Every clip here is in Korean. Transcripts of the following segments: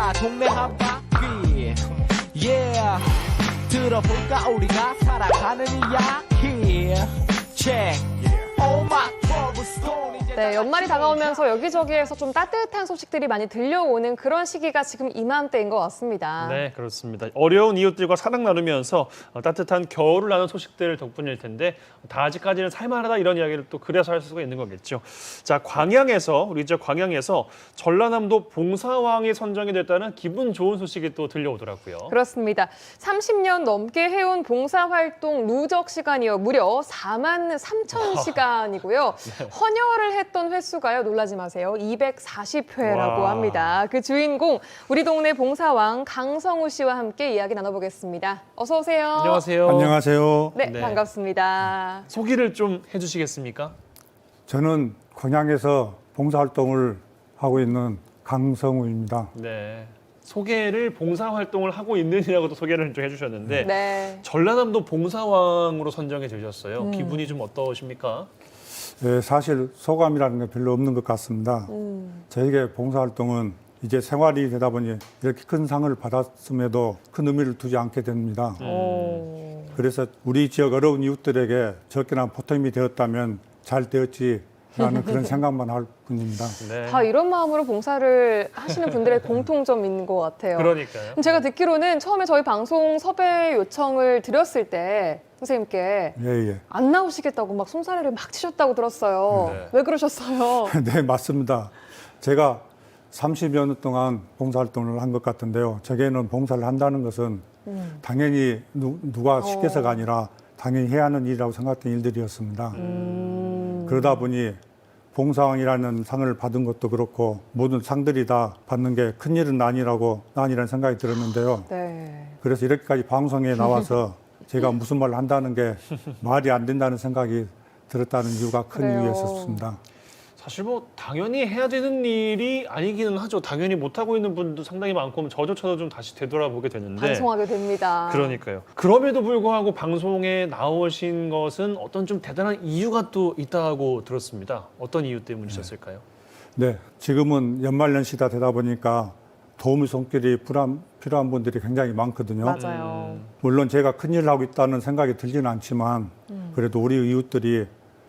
가볼까 동네 한 바퀴 yeah 들어볼까 우리가 살아가는 이야기 check all my troubles gone 이제 네, 연말이 다가오면서 여기저기에서 좀 따뜻한 소식들이 많이 들려오는 그런 시기가 지금 이맘때인 것 같습니다. 네, 그렇습니다. 어려운 이웃들과 사랑 나누면서 따뜻한 겨울을 나눈 소식들 덕분일 텐데 다 아직까지는 살만하다 이런 이야기를 또 그래서 할 수가 있는 거겠죠. 자, 우리 저 광양에서 전라남도 봉사왕이 선정이 됐다는 기분 좋은 소식이 또 들려오더라고요. 그렇습니다. 30년 넘게 해온 봉사활동 누적 시간이요. 무려 4만 3천 시간이고요. 헌혈을 했던 횟수가요. 놀라지 마세요. 240회라고 와. 합니다. 그 주인공 우리 동네 봉사왕 강성우 씨와 함께 이야기 나눠보겠습니다. 어서 오세요. 안녕하세요. 안녕하세요. 네, 네. 반갑습니다. 소개를 좀 해주시겠습니까? 저는 광양에서 봉사활동을 하고 있는 강성우입니다. 네. 소개를 봉사활동을 하고 있는이라고도 소개를 좀 해주셨는데 네. 전라남도 봉사왕으로 선정이 되셨어요. 기분이 좀 어떠십니까? 예, 사실 소감이라는 게 별로 없는 것 같습니다. 저에게 봉사활동은 이제 생활이 되다 보니 이렇게 큰 상을 받았음에도 큰 의미를 두지 않게 됩니다. 오. 그래서 우리 지역 어려운 이웃들에게 적게나 보탬이 되었다면 잘 되었지라는 그런 생각만 할 뿐입니다. 네. 다 이런 마음으로 봉사를 하시는 분들의 공통점이 있는 것 같아요. 그러니까요. 그럼 제가 듣기로는 처음에 저희 방송 섭외 요청을 드렸을 때 선생님께 예, 예. 안 나오시겠다고 막 손사래를 막 치셨다고 들었어요. 네. 왜 그러셨어요? 네, 맞습니다. 제가 30여 년 동안 봉사활동을 한 것 같은데요. 제게는 봉사를 한다는 것은 당연히 누가 시켜서가 아니라 당연히 해야 하는 일이라고 생각된 일들이었습니다. 그러다 보니 봉사왕이라는 상을 받은 것도 그렇고 모든 상들이 다 받는 게 큰일은 아니라는 생각이 들었는데요. 네. 그래서 이렇게까지 방송에 나와서 제가 무슨 말을 한다는 게 말이 안 된다는 생각이 들었다는 이유가 큰 그래요. 이유였었습니다. 사실 뭐 당연히 해야 되는 일이 아니기는 하죠. 당연히 못하고 있는 분도 상당히 많고 저조차도 좀 다시 되돌아보게 되는데 방송하게 됩니다. 그러니까요. 그럼에도 불구하고 방송에 나오신 것은 어떤 좀 대단한 이유가 또 있다고 들었습니다. 어떤 이유 때문이셨을까요? 네, 지금은 연말연시가 되다 보니까 도움의 손길이 필요한 분들이 굉장히 많거든요. 맞아요. 물론 제가 큰일을 하고 있다는 생각이 들지는 않지만 그래도 우리 이웃들이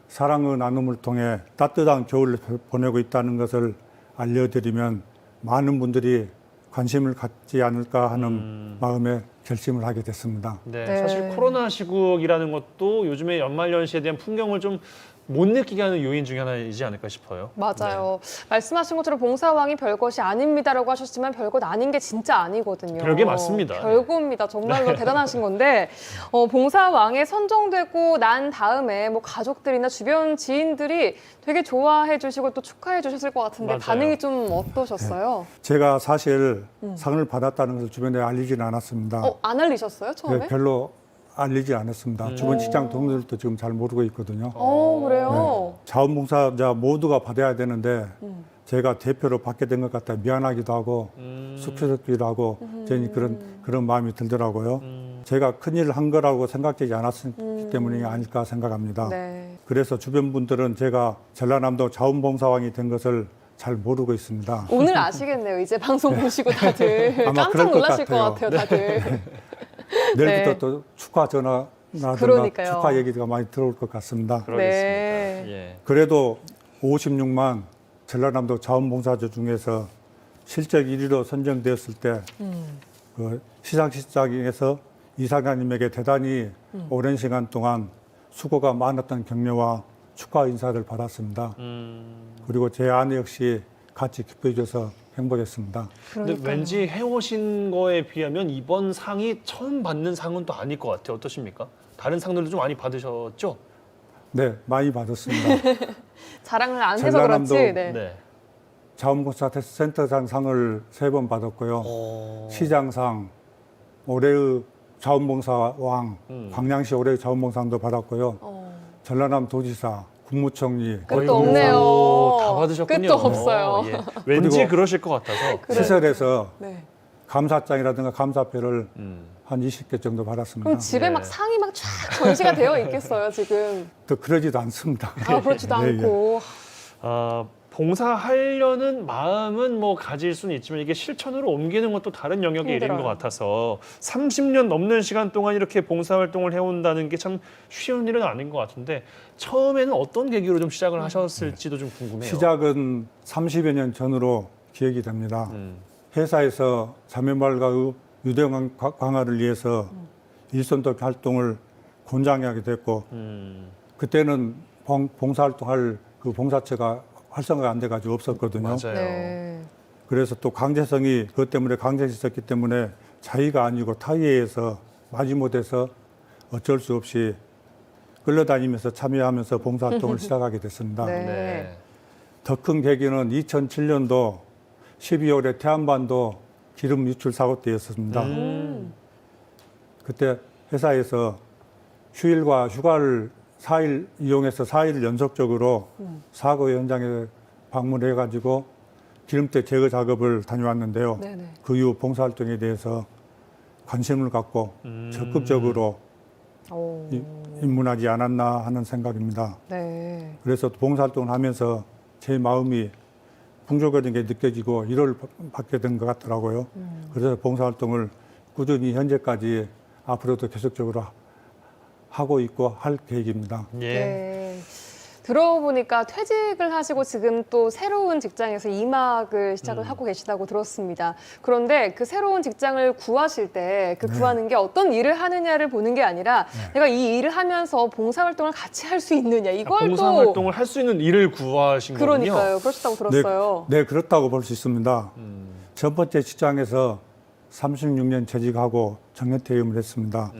사랑의 나눔을 통해 따뜻한 겨울을 보내고 있다는 것을 알려드리면 많은 분들이 관심을 갖지 않을까 하는 마음에 결심을 하게 됐습니다. 네, 네. 사실 코로나 시국이라는 것도 요즘에 연말연시에 대한 풍경을 좀 못 느끼게 하는 요인 중에 하나이지 않을까 싶어요. 맞아요. 말씀하신 것처럼 봉사왕이 별것이 아닙니다라고 하셨지만 별것 아닌 게 진짜 아니거든요. 별게 맞습니다. 별거입니다. 정말로 대단하신 건데 봉사왕에 선정되고 난 다음에 뭐 가족들이나 주변 지인들이 되게 좋아해 주시고 또 축하해 주셨을 것 같은데 맞아요. 반응이 좀 어떠셨어요? 제가 사실 상을 받았다는 것을 주변에 알리지는 않았습니다. 안 알리셨어요 처음에? 네, 별로 알리지 않았습니다. 주변 직장 동료들도 지금 잘 모르고 있거든요. 그래요? 자원봉사자 모두가 받아야 되는데 제가 대표로 받게 된 것 같아 미안하기도 하고 쑥스럽기도 하고 저는 그런 마음이 들더라고요. 제가 큰일을 한 거라고 생각되지 않았기 때문이 아닐까 생각합니다. 네. 그래서 주변 분들은 제가 전라남도 자원봉사왕이 된 것을 잘 모르고 있습니다. 오늘 아시겠네요. 이제 방송 보시고 다들 아마 깜짝 그럴 것 놀라실 것 같아요. 같아요. 다들. 내일부터 네. 또 축하 전화라든가 그러니까요. 축하 얘기가 많이 들어올 것 같습니다. 그러겠습니다. 네. 예. 그래도 56만 전라남도 자원봉사자 중에서 실적 1위로 선정되었을 때 그 시상식장에서 이사장님에게 대단히 오랜 시간 동안 수고가 많았던 격려와 축하 인사를 받았습니다. 그리고 제 아내 역시 같이 기뻐해 줘서 행복했습니다. 근데 왠지 해오신 거에 비하면 이번 상이 처음 받는 상은 또 아닐 것 같아요. 어떠십니까? 다른 상들도 좀 많이 받으셨죠? 네, 많이 받았습니다. 자랑을 안 해서 전라남도 그렇지. 네. 네. 자원봉사 센터장 상을 3번 받았고요. 시장상, 올해의 자원봉사왕, 광양시 올해의 자원봉사왕도 받았고요. 전라남 도지사, 국무총리, 끝도 없네요. 오, 다 받으셨군요. 끝도 없어요. 예. 왠지 그리고 그러실 것 같아서. 시설에서 네. 감사장이라든가 감사표를 한 20개 정도 받았습니다. 그럼 집에 네. 막 상이 막 쫙 전시가 되어 있겠어요, 지금. 또 그러지도 않습니다. 그렇지도 예, 예. 않고. 봉사하려는 마음은 뭐 가질 수는 있지만 이게 실천으로 옮기는 것도 다른 영역의 일인 것 힘들어요. 같아서 30년 넘는 시간 동안 이렇게 봉사활동을 해온다는 게 참 쉬운 일은 아닌 것 같은데 처음에는 어떤 계기로 좀 시작을 하셨을지도 좀 궁금해요. 시작은 30여 년 전으로 기억이 됩니다. 음. 회사에서 자매발과 유대 강화를 위해서 일손도기 활동을 권장하게 됐고 그때는 봉사활동할 그 봉사처가 활성화가 안 돼가지고 없었거든요. 맞아요. 네. 그래서 또 강제성이 그것 때문에 강제성이 있었기 때문에 자의가 아니고 타의에서 마지못해서 어쩔 수 없이 끌려다니면서 참여하면서 봉사활동을 시작하게 됐습니다. 네. 네. 더 큰 계기는 2007년도 12월에 태안반도 기름 유출 사고 때였습니다. 그때 회사에서 휴일과 휴가를 4일 이용해서 4일 연속적으로 사고 현장에 방문해가지고 기름때 제거 작업을 다녀왔는데요. 네네. 그 이후 봉사활동에 대해서 관심을 갖고 적극적으로 오. 입문하지 않았나 하는 생각입니다. 네. 그래서 봉사활동을 하면서 제 마음이 풍족한 게 느껴지고 위로를 받게 된 것 같더라고요. 그래서 봉사활동을 꾸준히 현재까지 앞으로도 계속적으로 하고 있고 할 계획입니다. 예. 네. 들어보니까 퇴직을 하시고 지금 또 새로운 직장에서 2막을 시작을 하고 계시다고 들었습니다. 그런데 그 새로운 직장을 구하실 때 그 구하는 게 어떤 일을 하느냐를 보는 게 아니라 내가 이 일을 하면서 봉사활동을 같이 할 수 있느냐 이걸 또 봉사활동을 할 수 있는 일을 구하신 거군요. 그러니까요. 그렇다고 들었어요. 네, 그렇다고 볼 수 있습니다. 첫 번째 직장에서 36년 재직하고 정년퇴임을 했습니다.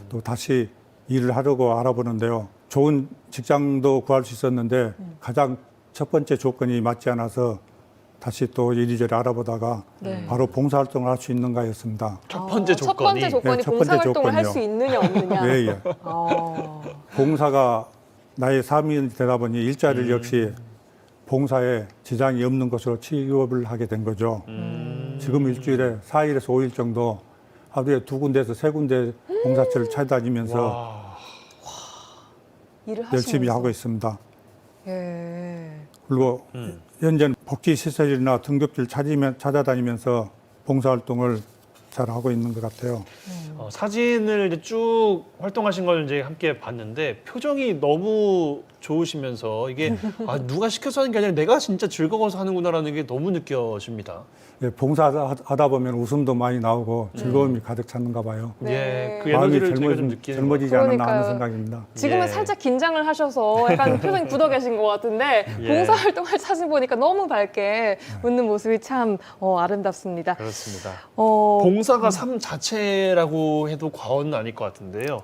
또 다시 일을 하려고 알아보는데요. 좋은 직장도 구할 수 있었는데 가장 첫 번째 조건이 맞지 않아서 다시 또 이리저리 알아보다가 네. 바로 봉사활동을 할 수 있는가였습니다. 첫 번째 첫 조건이 번째 조건이 네, 첫 번째 봉사활동을 할 조건이요. 수 있느냐 없느냐. 예, 예. 봉사가 나의 삶이 되다 보니 일자리를 역시 봉사에 지장이 없는 것으로 취업을 하게 된 거죠. 지금 일주일에 4일에서 5일 정도 하루에 2군데에서 3군데 봉사처를 찾아다니면서 와. 일을 열심히 하시면서. 하고 있습니다. 예. 그리고 현재는 복지시설이나 등급지를 찾아다니면서 봉사활동을 잘 하고 있는 것 같아요. 사진을 이제 쭉 활동하신 걸 이제 함께 봤는데 표정이 너무 좋으시면서 이게 누가 시켜서 하는 게 아니라 내가 진짜 즐거워서 하는구나라는 게 너무 느껴집니다. 예, 봉사하다 보면 웃음도 많이 나오고 즐거움이 가득 찼는가 봐요. 네. 예, 그 마음이 에너지를 저희가 좀 느끼는 것 젊어지지 않았나 그러니까요. 하는 생각입니다. 지금은 예. 살짝 긴장을 하셔서 약간 표정이 굳어 계신 것 같은데 예. 봉사활동할 사진 보니까 너무 밝게 웃는 모습이 참 아름답습니다. 그렇습니다. 어, 봉사가 삶 자체라고 해도 과언은 아닐 것 같은데요.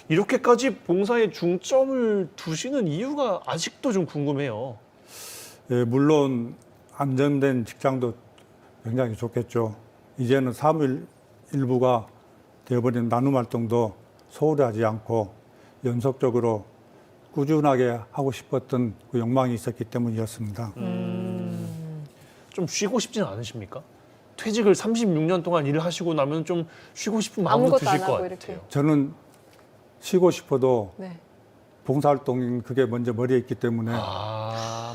이렇게까지 봉사에 중점을 두시는 이유가 아직도 좀 궁금해요. 예, 물론 안정된 직장도 굉장히 좋겠죠. 이제는 사무 일부가 되어버린 나눔 활동도 소홀히 하지 않고 연속적으로 꾸준하게 하고 싶었던 그 욕망이 있었기 때문이었습니다. 좀 쉬고 싶지는 않으십니까? 퇴직을 36년 동안 일을 하시고 나면 좀 쉬고 싶은 마음도 아무것도 드실 안 것 하고 같아요. 이렇게. 저는 쉬고 싶어도 네. 봉사활동인 그게 먼저 머리에 있기 때문에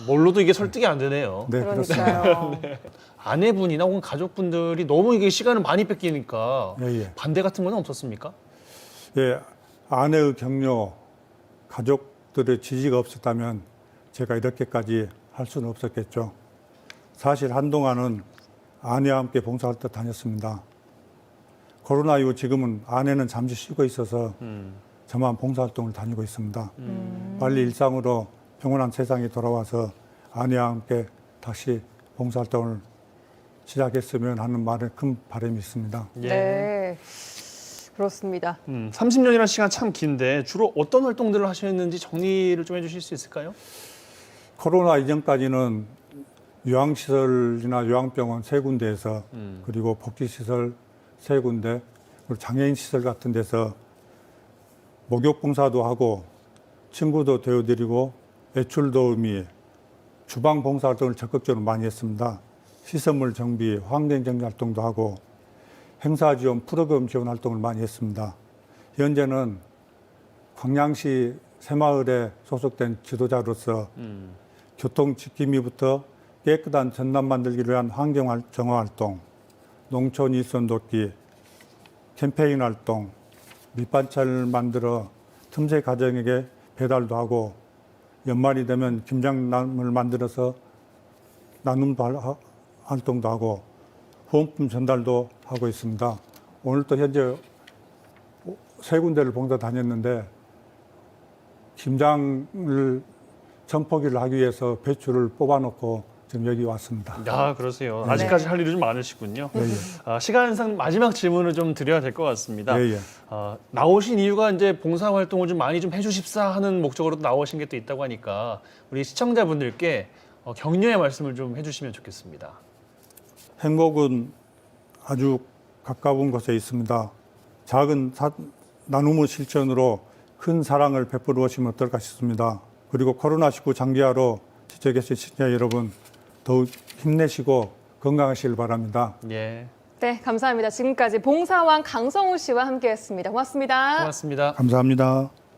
뭘로도 이게 설득이 안 되네요. 네, 그렇습니다. 그러니까요. 아내분이나 혹은 가족분들이 너무 이게 시간을 많이 뺏기니까 예, 예. 반대 같은 건 없었습니까? 예, 아내의 격려, 가족들의 지지가 없었다면 제가 이렇게까지 할 수는 없었겠죠. 사실 한동안은 아내와 함께 봉사활동 다녔습니다. 코로나 이후 지금은 아내는 잠시 쉬고 있어서 저만 봉사활동을 다니고 있습니다. 빨리 일상으로 평온한 세상이 돌아와서 아내와 함께 다시 봉사활동을 시작했으면 하는 말에 큰 바람이 있습니다. 예. 네. 그렇습니다. 30년이라는 시간 참 긴데 주로 어떤 활동들을 하셨는지 정리를 좀 해주실 수 있을까요? 코로나 이전까지는 요양시설이나 요양병원 3군데에서 그리고 복지시설 3군데 그리고 장애인시설 같은 데서 목욕봉사도 하고 친구도 되어드리고 외출 도우미, 주방 봉사활동을 적극적으로 많이 했습니다. 시설물 정비, 환경 정비 활동도 하고 행사 지원, 프로그램 지원 활동을 많이 했습니다. 현재는 광양시 새마을에 소속된 지도자로서 교통 지킴이부터 깨끗한 전남 만들기를 위한 환경 정화 활동, 농촌 일선 돕기, 캠페인 활동, 밑반찬을 만들어 틈새 가정에게 배달도 하고 연말이 되면 김장남을 만들어서 나눔 활동도 하고 후원품 전달도 하고 있습니다. 오늘도 현재 3군데를 봉사 다녔는데 김장을 전포기를 하기 위해서 배추를 뽑아놓고 지금 여기 왔습니다. 야, 그러세요. 아직까지 할 일이 좀 많으시군요. 시간상 마지막 질문을 좀 드려야 될 것 같습니다. 예, 예. 나오신 이유가 이제 봉사 활동을 좀 많이 좀 해주십사 하는 목적으로 나오신 게 또 있다고 하니까 우리 시청자분들께 격려의 말씀을 좀 해주시면 좋겠습니다. 행복은 아주 가까운 곳에 있습니다. 작은 나눔의 실천으로 큰 사랑을 베풀어 오시면 어떨까 싶습니다. 그리고 코로나19 장기화로 지쳐 계신 시청자 여러분 더욱 힘내시고 건강하시길 바랍니다. 예, 네, 감사합니다. 지금까지 봉사왕 강성우 씨와 함께했습니다. 고맙습니다. 고맙습니다. 감사합니다.